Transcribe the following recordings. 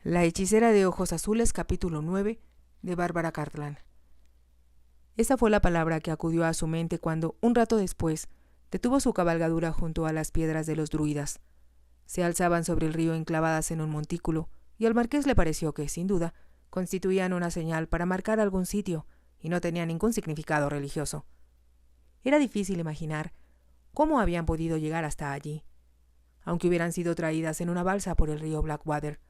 La hechicera de ojos azules, capítulo 9, de Bárbara Cartland. Esa fue la palabra que acudió a su mente cuando, un rato después, detuvo su cabalgadura junto a las piedras de los druidas. Se alzaban sobre el río enclavadas en un montículo, y al marqués le pareció que, sin duda, constituían una señal para marcar algún sitio, y no tenían ningún significado religioso. Era difícil imaginar cómo habían podido llegar hasta allí. Aunque hubieran sido traídas en una balsa por el río Blackwater,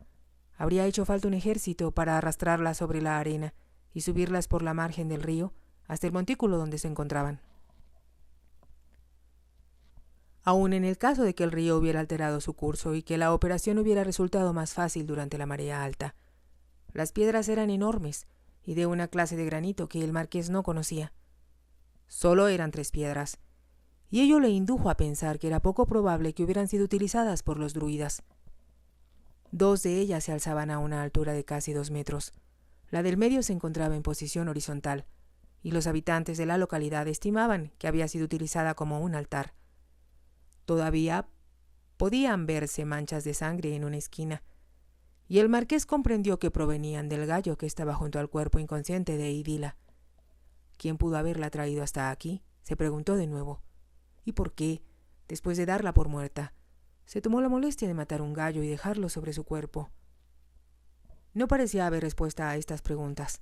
habría hecho falta un ejército para arrastrarlas sobre la arena y subirlas por la margen del río hasta el montículo donde se encontraban. Aun en el caso de que el río hubiera alterado su curso y que la operación hubiera resultado más fácil durante la marea alta, las piedras eran enormes y de una clase de granito que el marqués no conocía. Solo eran 3 piedras, y ello le indujo a pensar que era poco probable que hubieran sido utilizadas por los druidas. 2 de ellas se alzaban a una altura de casi 2 metros. La del medio se encontraba en posición horizontal, y los habitantes de la localidad estimaban que había sido utilizada como un altar. Todavía podían verse manchas de sangre en una esquina, y el marqués comprendió que provenían del gallo que estaba junto al cuerpo inconsciente de Idila. ¿Quién pudo haberla traído hasta aquí?, se preguntó de nuevo. ¿Y por qué, después de darla por muerta, se tomó la molestia de matar un gallo y dejarlo sobre su cuerpo? No parecía haber respuesta a estas preguntas.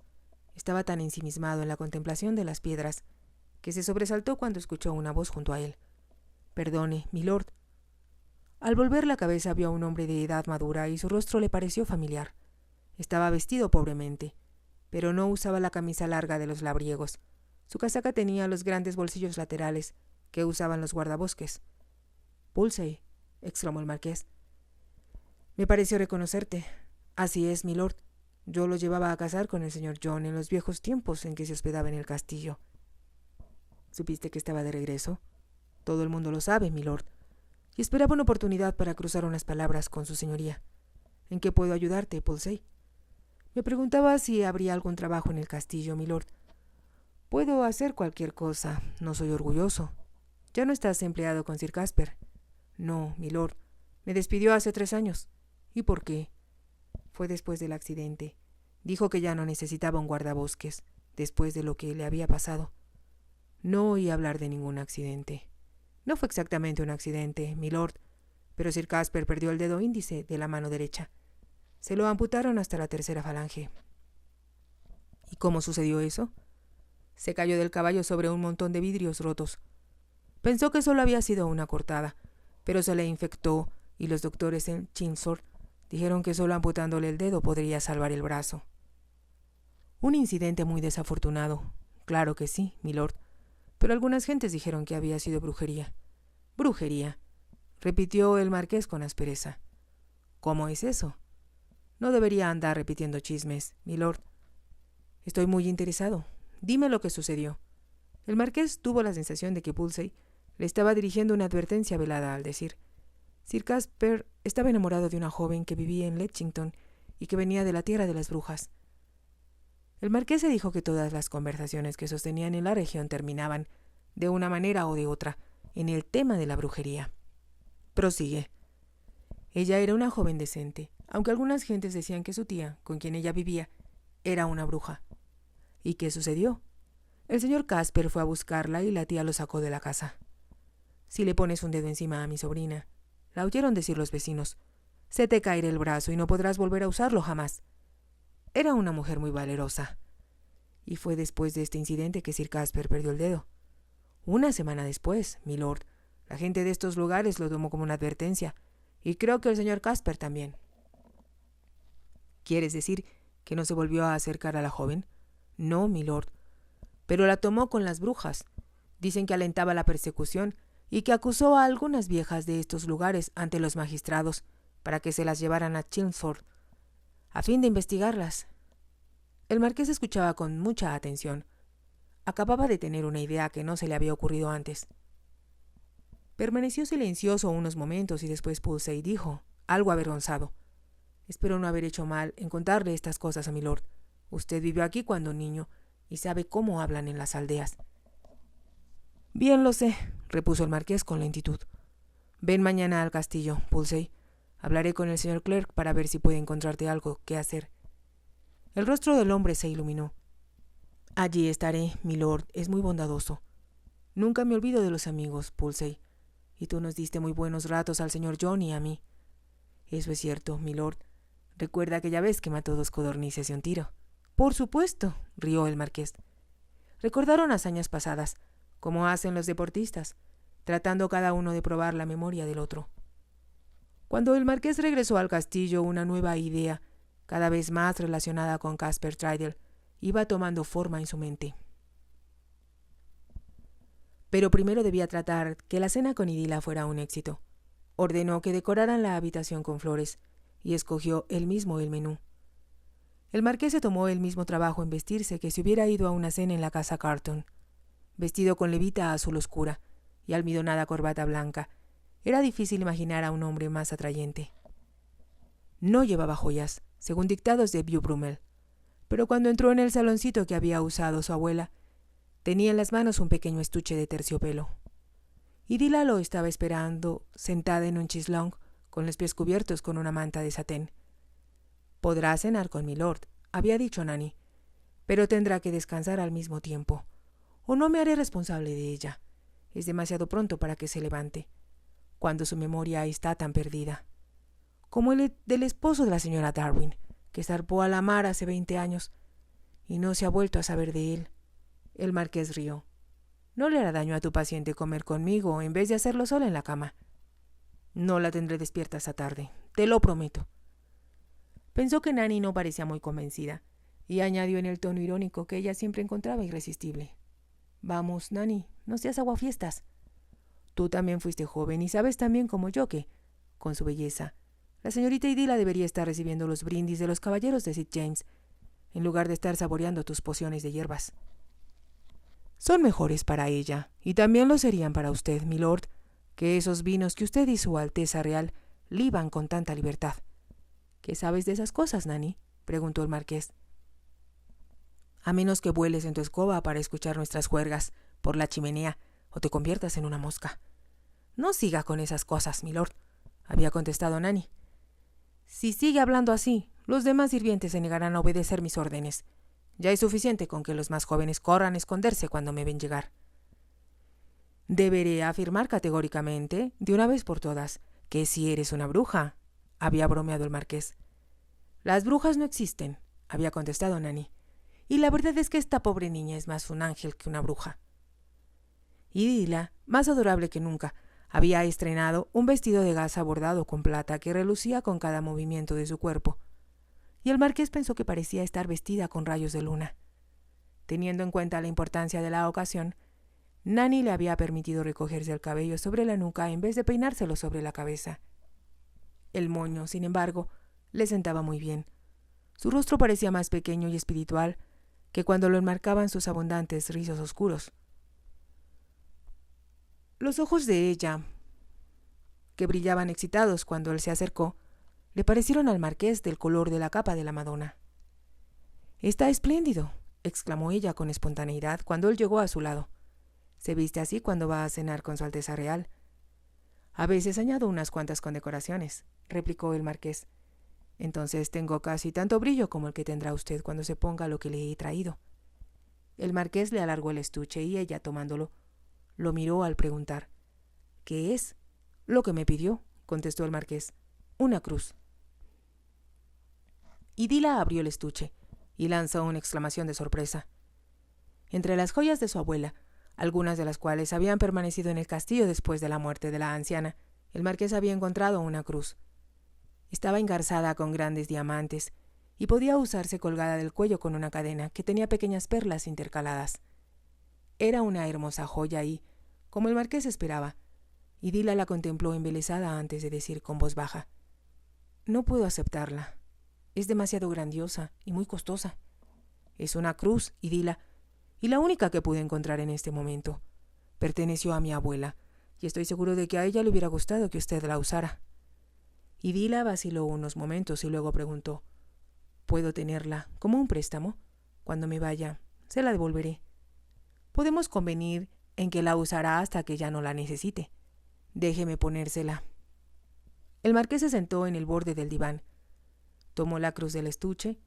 Estaba tan ensimismado en la contemplación de las piedras que se sobresaltó cuando escuchó una voz junto a él. «Perdone, milord». Al volver la cabeza vio a un hombre de edad madura y su rostro le pareció familiar. Estaba vestido pobremente, pero no usaba la camisa larga de los labriegos. Su casaca tenía los grandes bolsillos laterales que usaban los guardabosques. «Pulsey», exclamó el marqués. «Me pareció reconocerte». «Así es, milord. Yo lo llevaba a cazar con el señor John en los viejos tiempos en que se hospedaba en el castillo». «¿Supiste que estaba de regreso?» «Todo el mundo lo sabe, milord. Y esperaba una oportunidad para cruzar unas palabras con su señoría». «¿En qué puedo ayudarte, Pulsey?» «Me preguntaba si habría algún trabajo en el castillo, milord». «Puedo hacer cualquier cosa. No soy orgulloso». «¿Ya no estás empleado con Sir Casper?» «No, milord. Me despidió hace 3 años». «¿Y por qué?» «Fue después del accidente. Dijo que ya no necesitaba un guardabosques, después de lo que le había pasado». «No oí hablar de ningún accidente». «No fue exactamente un accidente, milord, pero Sir Casper perdió el dedo índice de la mano derecha. Se lo amputaron hasta la 3ª falange». «¿Y cómo sucedió eso?» «Se cayó del caballo sobre un montón de vidrios rotos. Pensó que solo había sido una cortada, pero se le infectó y los doctores en Chindsor dijeron que solo amputándole el dedo podría salvar el brazo». «Un incidente muy desafortunado». «Claro que sí, milord, pero algunas gentes dijeron que había sido brujería». «¿Brujería?», repitió el marqués con aspereza. «¿Cómo es eso?» «No debería andar repitiendo chismes, milord». «Estoy muy interesado. Dime lo que sucedió». El marqués tuvo la sensación de que Pulsey le estaba dirigiendo una advertencia velada al decir: «Sir Casper estaba enamorado de una joven que vivía en Lexington y que venía de la tierra de las brujas». El marqués se dijo que todas las conversaciones que sostenían en la región terminaban, de una manera o de otra, en el tema de la brujería. Prosigue. «Ella era una joven decente, aunque algunas gentes decían que su tía, con quien ella vivía, era una bruja». «¿Y qué sucedió?» «El señor Casper fue a buscarla y la tía lo sacó de la casa». «Si le pones un dedo encima a mi sobrina», la oyeron decir los vecinos, «se te caerá el brazo y no podrás volver a usarlo jamás». Era una mujer muy valerosa. «Y fue después de este incidente que Sir Casper perdió el dedo». «Una semana después, milord. La gente de estos lugares lo tomó como una advertencia, y creo que el señor Casper también». «¿Quieres decir que no se volvió a acercar a la joven?» «No, milord, pero la tomó con las brujas. Dicen que alentaba la persecución y que acusó a algunas viejas de estos lugares ante los magistrados para que se las llevaran a Chelmsford, a fin de investigarlas». El marqués escuchaba con mucha atención. Acababa de tener una idea que no se le había ocurrido antes. Permaneció silencioso unos momentos y después Pulsey dijo, algo avergonzado: «Espero no haber hecho mal en contarle estas cosas a milord. Usted vivió aquí cuando niño y sabe cómo hablan en las aldeas». «Bien lo sé», repuso el marqués con lentitud. «Ven mañana al castillo, Pulsey. Hablaré con el señor Clerk para ver si puede encontrarte algo que hacer. El rostro del hombre se iluminó. Allí estaré, milord, es muy bondadoso. Nunca me olvido de los amigos, Pulsey, y tú nos diste muy buenos ratos al señor John y a mí. Eso es cierto, milord. Recuerda aquella vez que mató 2 codornices de un tiro. Por supuesto, rió el marqués. Recordaron hazañas pasadas, como hacen los deportistas, tratando cada uno de probar la memoria del otro. Cuando el marqués regresó al castillo, una nueva idea, cada vez más relacionada con Caspar Trydle, iba tomando forma en su mente. Pero primero debía tratar que la cena con Idila fuera un éxito. Ordenó que decoraran la habitación con flores y escogió él mismo el menú. El marqués se tomó el mismo trabajo en vestirse que si hubiera ido a una cena en la casa Carton. Vestido con levita azul oscura y almidonada corbata blanca, era difícil imaginar a un hombre más atrayente. No llevaba joyas, según dictados de Beau Brummel, pero cuando entró en el saloncito que había usado su abuela, tenía en las manos un pequeño estuche de terciopelo. Idila lo estaba esperando, sentada en un chislong, con los pies cubiertos con una manta de satén. «Podrá cenar con milord», había dicho Nanny, «pero tendrá que descansar al mismo tiempo, o no me haré responsable de ella. Es demasiado pronto para que se levante, cuando su memoria está tan perdida. Como el del esposo de la señora Darwin, que zarpó a la mar hace 20 años y no se ha vuelto a saber de él». El marqués rió. «No le hará daño a tu paciente comer conmigo en vez de hacerlo sola en la cama. No la tendré despierta esta tarde, te lo prometo». Pensó que Nanny no parecía muy convencida, y añadió en el tono irónico que ella siempre encontraba irresistible: «Vamos, Nanny, no seas aguafiestas. Tú también fuiste joven y sabes tan bien como yo que, con su belleza, la señorita Idila debería estar recibiendo los brindis de los caballeros de St. James, en lugar de estar saboreando tus pociones de hierbas. Son mejores para ella, y también lo serían para usted, milord, que esos vinos que usted y su Alteza Real liban con tanta libertad». «¿Qué sabes de esas cosas, Nanny?», preguntó el marqués. «A menos que vueles en tu escoba para escuchar nuestras juergas por la chimenea o te conviertas en una mosca». «No siga con esas cosas, milord», había contestado Nanny. «Si sigue hablando así, los demás sirvientes se negarán a obedecer mis órdenes. Ya es suficiente con que los más jóvenes corran a esconderse cuando me ven llegar». «Deberé afirmar categóricamente, de una vez por todas, que si eres una bruja», había bromeado el marqués. «Las brujas no existen», había contestado Nanny, «y la verdad es que esta pobre niña es más un ángel que una bruja». Idila, más adorable que nunca, había estrenado un vestido de gasa bordado con plata que relucía con cada movimiento de su cuerpo, y el marqués pensó que parecía estar vestida con rayos de luna. Teniendo en cuenta la importancia de la ocasión, Nanny le había permitido recogerse el cabello sobre la nuca en vez de peinárselo sobre la cabeza. El moño, sin embargo, le sentaba muy bien. Su rostro parecía más pequeño y espiritual que cuando lo enmarcaban sus abundantes rizos oscuros. Los ojos de ella, que brillaban excitados cuando él se acercó, le parecieron al marqués del color de la capa de la Madonna. «Está espléndido», exclamó ella con espontaneidad cuando él llegó a su lado. «Se viste así cuando va a cenar con su Alteza Real». «A veces añado unas cuantas condecoraciones», replicó el marqués. «Entonces tengo casi tanto brillo como el que tendrá usted cuando se ponga lo que le he traído». El marqués le alargó el estuche y ella, tomándolo, lo miró al preguntar: «¿Qué es?». «Lo que me pidió», contestó el marqués. «Una cruz». Idila abrió el estuche y lanzó una exclamación de sorpresa. Entre las joyas de su abuela, algunas de las cuales habían permanecido en el castillo después de la muerte de la anciana, el marqués había encontrado una cruz. Estaba engarzada con grandes diamantes y podía usarse colgada del cuello con una cadena que tenía pequeñas perlas intercaladas. Era una hermosa joya y, como el marqués esperaba, Idila la contempló embelesada antes de decir con voz baja: «No puedo aceptarla. Es demasiado grandiosa y muy costosa. Es una cruz, Idila, y la única que pude encontrar en este momento. Perteneció a mi abuela, y estoy seguro de que a ella le hubiera gustado que usted la usara». Idila vaciló unos momentos y luego preguntó: «¿Puedo tenerla como un préstamo? Cuando me vaya, se la devolveré. Podemos convenir en que la usará hasta que ya no la necesite. Déjeme ponérsela». El marqués se sentó en el borde del diván. Tomó la cruz del estuche,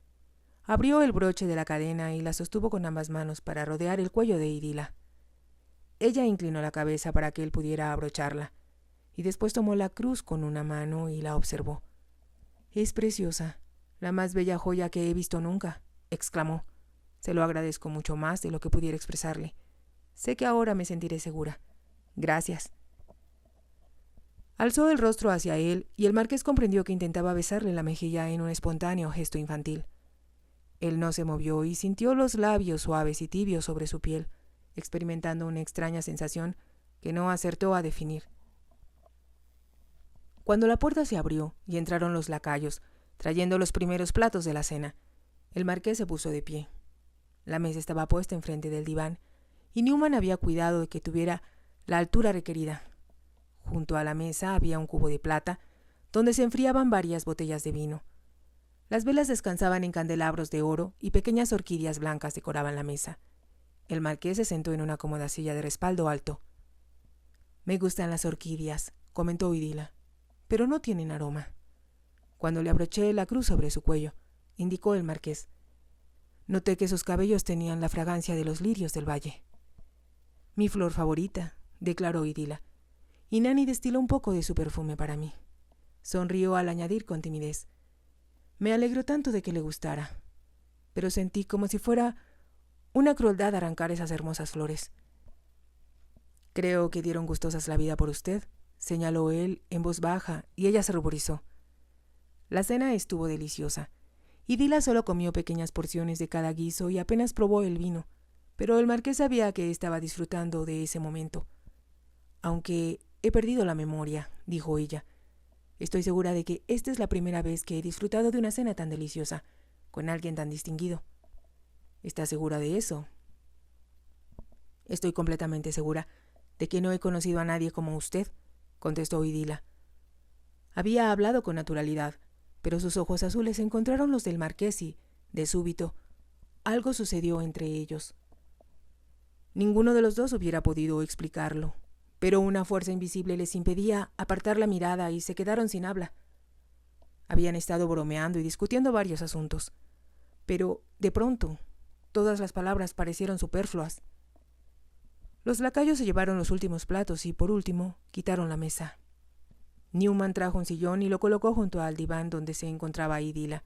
abrió el broche de la cadena y la sostuvo con ambas manos para rodear el cuello de Idila. Ella inclinó la cabeza para que él pudiera abrocharla, y después tomó la cruz con una mano y la observó. «Es preciosa, la más bella joya que he visto nunca», exclamó. «Se lo agradezco mucho más de lo que pudiera expresarle. Sé que ahora me sentiré segura. Gracias». Alzó el rostro hacia él y el marqués comprendió que intentaba besarle la mejilla en un espontáneo gesto infantil. Él no se movió y sintió los labios suaves y tibios sobre su piel, experimentando una extraña sensación que no acertó a definir. Cuando la puerta se abrió y entraron los lacayos, trayendo los primeros platos de la cena, el marqués se puso de pie. La mesa estaba puesta enfrente del diván y Newman había cuidado de que tuviera la altura requerida. Junto a la mesa había un cubo de plata donde se enfriaban varias botellas de vino. Las velas descansaban en candelabros de oro y pequeñas orquídeas blancas decoraban la mesa. El marqués se sentó en una cómoda silla de respaldo alto. «Me gustan las orquídeas», comentó Idila, «pero no tienen aroma». Cuando le abroché la cruz sobre su cuello, indicó el marqués. Noté que sus cabellos tenían la fragancia de los lirios del valle. «Mi flor favorita», declaró Idila, y Nani destiló un poco de su perfume para mí. Sonrió al añadir con timidez. «Me alegro tanto de que le gustara, pero sentí como si fuera una crueldad arrancar esas hermosas flores». «Creo que dieron gustosas la vida por usted», señaló él en voz baja, y ella se ruborizó. La cena estuvo deliciosa. Idila solo comió pequeñas porciones de cada guiso y apenas probó el vino, pero el marqués sabía que estaba disfrutando de ese momento. «Aunque he perdido la memoria», dijo ella, «estoy segura de que esta es la primera vez que he disfrutado de una cena tan deliciosa, con alguien tan distinguido». «¿Estás segura de eso?» «Estoy completamente segura de que no he conocido a nadie como usted», contestó Idila. Había hablado con naturalidad, pero sus ojos azules encontraron los del marqués y, de súbito, algo sucedió entre ellos. Ninguno de los dos hubiera podido explicarlo, pero una fuerza invisible les impedía apartar la mirada y se quedaron sin habla. Habían estado bromeando y discutiendo varios asuntos, pero, de pronto, todas las palabras parecieron superfluas. Los lacayos se llevaron los últimos platos y, por último, quitaron la mesa. Newman trajo un sillón y lo colocó junto al diván donde se encontraba Idila.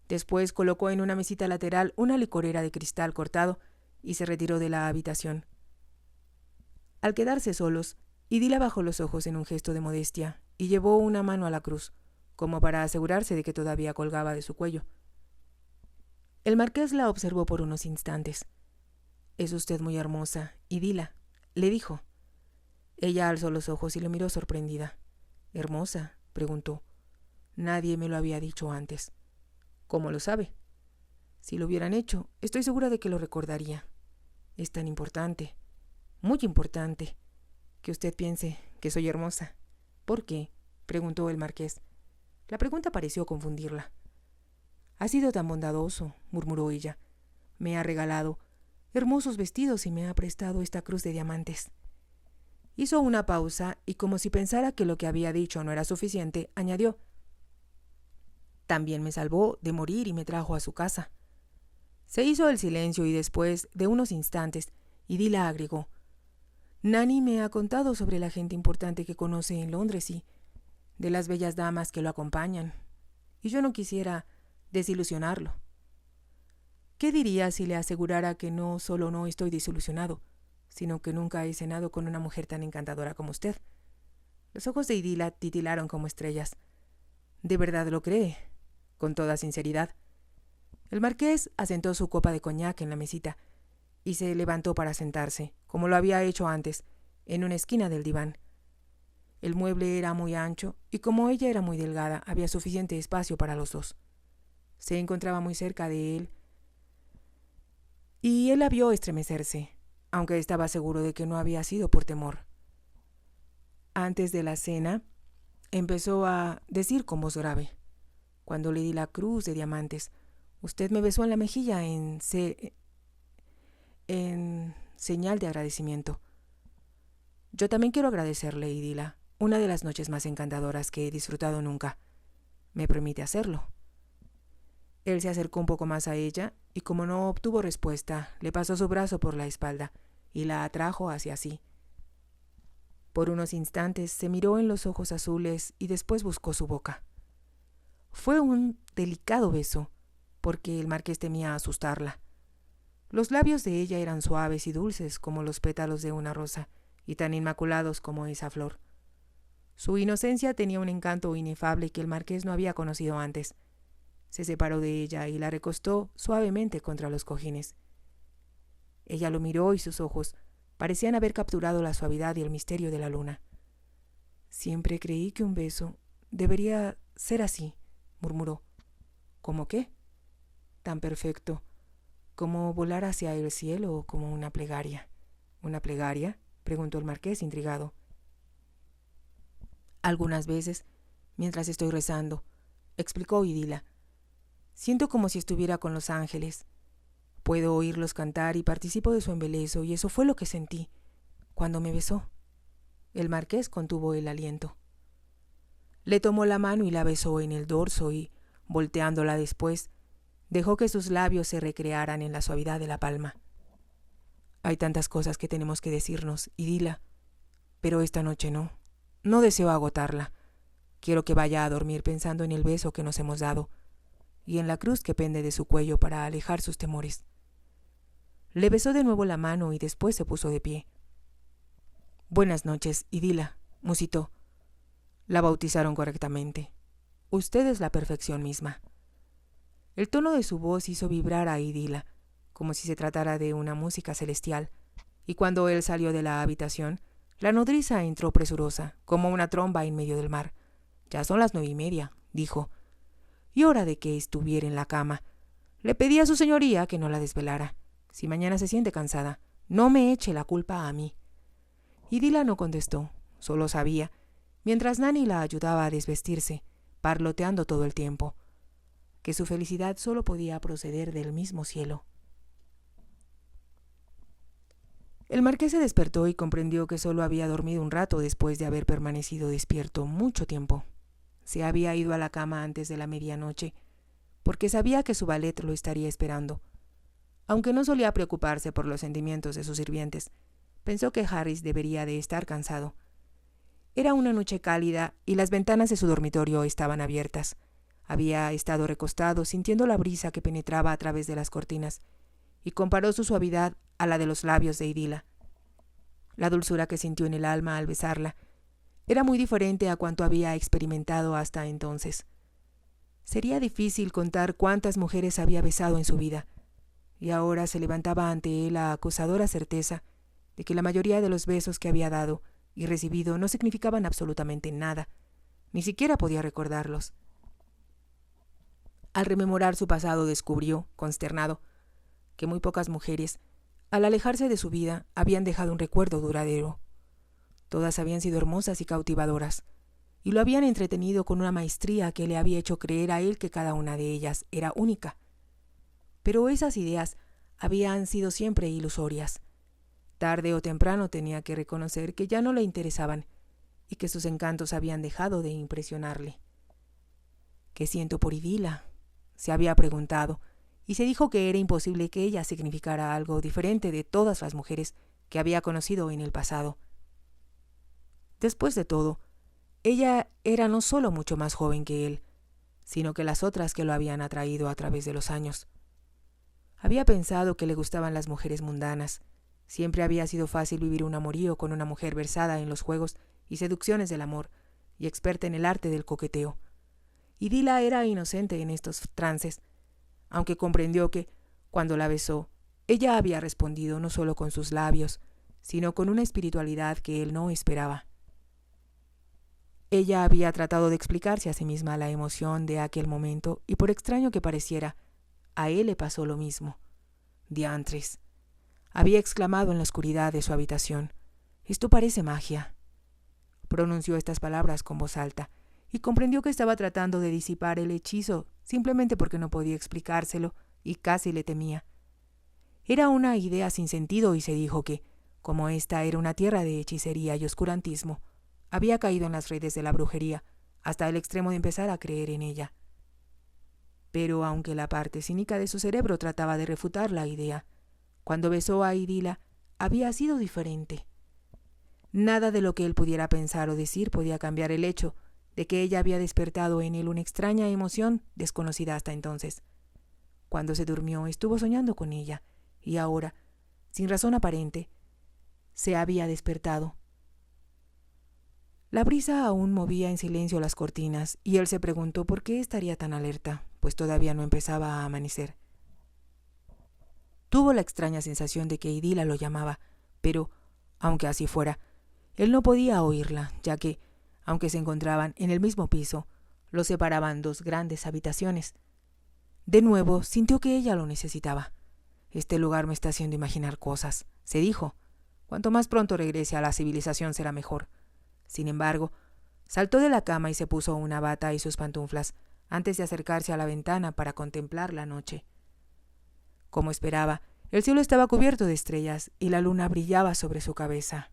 Después colocó en una mesita lateral una licorera de cristal cortado y se retiró de la habitación. Al quedarse solos, Idila bajó los ojos en un gesto de modestia y llevó una mano a la cruz, como para asegurarse de que todavía colgaba de su cuello. El marqués la observó por unos instantes. «Es usted muy hermosa, Idila», le dijo. Ella alzó los ojos y lo miró sorprendida. «¿Hermosa?», preguntó. «Nadie me lo había dicho antes». «¿Cómo lo sabe?». «Si lo hubieran hecho, estoy segura de que lo recordaría. Es tan importante, muy importante, que usted piense que soy hermosa». «¿Por qué?», preguntó el marqués. La pregunta pareció confundirla. «Ha sido tan bondadoso», murmuró ella. «Me ha regalado hermosos vestidos y me ha prestado esta cruz de diamantes». Hizo una pausa y, como si pensara que lo que había dicho no era suficiente, añadió: «También me salvó de morir y me trajo a su casa». Se hizo el silencio y después de unos instantes, Idila agregó: «Nani me ha contado sobre la gente importante que conoce en Londres y de las bellas damas que lo acompañan, y yo no quisiera desilusionarlo». «¿Qué diría si le asegurara que no solo no estoy desilusionado, sino que nunca he cenado con una mujer tan encantadora como usted?» Los ojos de Idila titilaron como estrellas. «¿De verdad lo cree?», con toda sinceridad. El marqués asentó su copa de coñac en la mesita y se levantó para sentarse, como lo había hecho antes, en una esquina del diván. El mueble era muy ancho y, como ella era muy delgada, había suficiente espacio para los dos. Se encontraba muy cerca de él y él la vio estremecerse, aunque estaba seguro de que no había sido por temor. Antes de la cena, empezó a decir con voz grave: «Cuando le di la cruz de diamantes, usted me besó en la mejilla en señal de agradecimiento. Yo también quiero agradecerle, Idila», una de las noches más encantadoras que he disfrutado nunca. ¿Me permite hacerlo? Él se acercó un poco más a ella y, como no obtuvo respuesta, le pasó su brazo por la espalda y la atrajo hacia sí. Por unos instantes se miró en los ojos azules y después buscó su boca. Fue un delicado beso, porque el marqués temía asustarla. Los labios de ella eran suaves y dulces como los pétalos de una rosa, y tan inmaculados como esa flor. Su inocencia tenía un encanto inefable que el marqués no había conocido antes. Se separó de ella y la recostó suavemente contra los cojines. Ella lo miró y sus ojos parecían haber capturado la suavidad y el misterio de la luna. Siempre creí que un beso debería ser así, murmuró. ¿Cómo qué? Tan perfecto, como volar hacia el cielo o como una plegaria. ¿Una plegaria?, preguntó el marqués intrigado. Algunas veces, mientras estoy rezando, explicó Idila, siento como si estuviera con los ángeles. Puedo oírlos cantar y participo de su embeleso, y eso fue lo que sentí cuando me besó. El marqués contuvo el aliento. Le tomó la mano y la besó en el dorso y, volteándola después, dejó que sus labios se recrearan en la suavidad de la palma. Hay tantas cosas que tenemos que decirnos, Idila, pero esta noche no. No deseo agotarla. Quiero que vaya a dormir pensando en el beso que nos hemos dado y en la cruz que pende de su cuello para alejar sus temores. Le besó de nuevo la mano y después se puso de pie. Buenas noches, Idila, musitó. La bautizaron correctamente. Usted es la perfección misma. El tono de su voz hizo vibrar a Idila, como si se tratara de una música celestial, y cuando él salió de la habitación, la nodriza entró presurosa, como una tromba en medio del mar. Ya son las 9:30, dijo, y hora de que estuviera en la cama. Le pedí a su señoría que no la desvelara. Si mañana se siente cansada, no me eche la culpa a mí. Idila no contestó, solo sabía, mientras Nani la ayudaba a desvestirse, parloteando todo el tiempo, que su felicidad solo podía proceder del mismo cielo. El marqués se despertó y comprendió que solo había dormido un rato después de haber permanecido despierto mucho tiempo. Se había ido a la cama antes de la medianoche, porque sabía que su valet lo estaría esperando. Aunque no solía preocuparse por los sentimientos de sus sirvientes, pensó que Harris debería de estar cansado. Era una noche cálida y las ventanas de su dormitorio estaban abiertas. Había estado recostado sintiendo la brisa que penetraba a través de las cortinas y comparó su suavidad a la de los labios de Idila. La dulzura que sintió en el alma al besarla era muy diferente a cuanto había experimentado hasta entonces. Sería difícil contar cuántas mujeres había besado en su vida, y ahora se levantaba ante él la acusadora certeza de que la mayoría de los besos que había dado y recibido no significaban absolutamente nada, ni siquiera podía recordarlos. Al rememorar su pasado descubrió, consternado, que muy pocas mujeres, al alejarse de su vida, habían dejado un recuerdo duradero. Todas habían sido hermosas y cautivadoras, y lo habían entretenido con una maestría que le había hecho creer a él que cada una de ellas era única. Pero esas ideas habían sido siempre ilusorias. Tarde o temprano tenía que reconocer que ya no le interesaban y que sus encantos habían dejado de impresionarle. ¿Qué siento por Idila?, se había preguntado, y se dijo que era imposible que ella significara algo diferente de todas las mujeres que había conocido en el pasado. Después de todo, ella era no solo mucho más joven que él, sino que las otras que lo habían atraído a través de los años. Había pensado que le gustaban las mujeres mundanas. Siempre había sido fácil vivir un amorío con una mujer versada en los juegos y seducciones del amor y experta en el arte del coqueteo. Idila era inocente en estos trances, aunque comprendió que, cuando la besó, ella había respondido no solo con sus labios, sino con una espiritualidad que él no esperaba. Ella había tratado de explicarse a sí misma la emoción de aquel momento y, por extraño que pareciera, a él le pasó lo mismo. «Diantres», había exclamado en la oscuridad de su habitación, «esto parece magia». Pronunció estas palabras con voz alta y comprendió que estaba tratando de disipar el hechizo simplemente porque no podía explicárselo y casi le temía. Era una idea sin sentido y se dijo que, como esta era una tierra de hechicería y oscurantismo, había caído en las redes de la brujería, hasta el extremo de empezar a creer en ella. Pero aunque la parte cínica de su cerebro trataba de refutar la idea, cuando besó a Idila había sido diferente. Nada de lo que él pudiera pensar o decir podía cambiar el hecho de que ella había despertado en él una extraña emoción desconocida hasta entonces. Cuando se durmió estuvo soñando con ella, y ahora, sin razón aparente, se había despertado. La brisa aún movía en silencio las cortinas, y él se preguntó por qué estaría tan alerta, pues todavía no empezaba a amanecer. Tuvo la extraña sensación de que Idila lo llamaba, pero, aunque así fuera, él no podía oírla, ya que, aunque se encontraban en el mismo piso, los separaban dos grandes habitaciones. De nuevo sintió que ella lo necesitaba. «Este lugar me está haciendo imaginar cosas», se dijo. «Cuanto más pronto regrese a la civilización será mejor». Sin embargo, saltó de la cama y se puso una bata y sus pantuflas antes de acercarse a la ventana para contemplar la noche. Como esperaba, el cielo estaba cubierto de estrellas y la luna brillaba sobre su cabeza.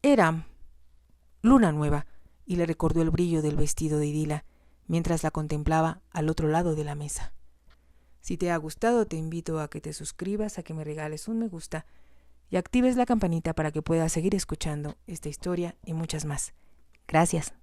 Era luna nueva, y le recordó el brillo del vestido de Idila mientras la contemplaba al otro lado de la mesa. Si te ha gustado, te invito a que te suscribas, a que me regales un me gusta y actives la campanita para que puedas seguir escuchando esta historia y muchas más. Gracias.